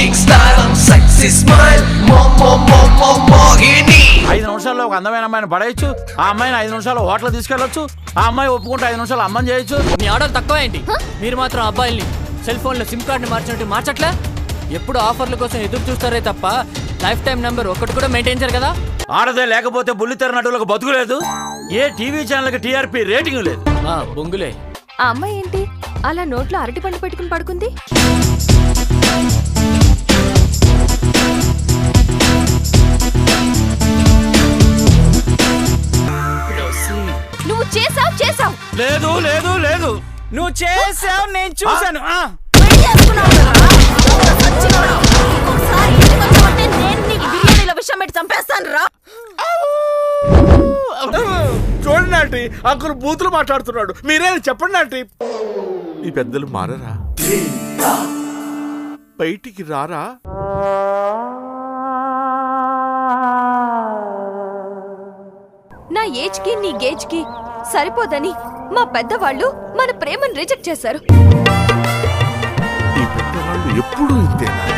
5 నిమిషాల్లో ఒక అందమైన అమ్మాయిని పడేయచ్చు, ఆ అమ్మాయిని 5 నిమిషాలు హోటల్ తీసుకెళ్లొచ్చు, ఆ అమ్మాయి ఒప్పుకుంటే 5 నిమిషాలు అమ్మని చేయొచ్చు. మీ ఆర్డర్ తక్కువ ఏంటి? మీరు మాత్రం అబ్బాయిల్ని సెల్ ఫోన్ లో సిమ్ కార్డ్ ని మార్చినట్టు మార్చట్లే. ఎప్పుడు ఆఫర్ల కోసం ఎదురు చూస్తారే తప్ప లైఫ్ టైం నెంబర్ ఒక్కటి కూడా మెయింటైన్ చేయరు కదా. ఆడదే లేకపోతే బుల్లితెర నటులకు బతుకులేదు, ఏ టీవీ ఛానల్ కి టీఆర్పీ రేటింగ్ లేదు. బొంగులే. ఆ అమ్మాయి ఏంటి అలా నోట్లో అరటి పండు పెట్టుకుని పడుకుంది? నువ్వు చేసావు. లేదు లేదు లేదు, నువ్వు చేసావు, నేను చూసాను. విషయం పెట్టి చంపేస్తాను రా. చూడండి ఆంటీ, అంకుల్ బూతులు మాట్లాడుతున్నాడు, మీరే చెప్పండి ఆంటీ. ఈ పెద్దలు మారరా? బయటికి రారా? నా ఏజ్ కి నీ గేజ్ కి సరిపోదని మా పెద్దవాళ్ళు మన ప్రేమను రిజెక్ట్ చేశారు. ఈ పెద్దవాళ్ళు ఎప్పుడూ ఇంతేనా?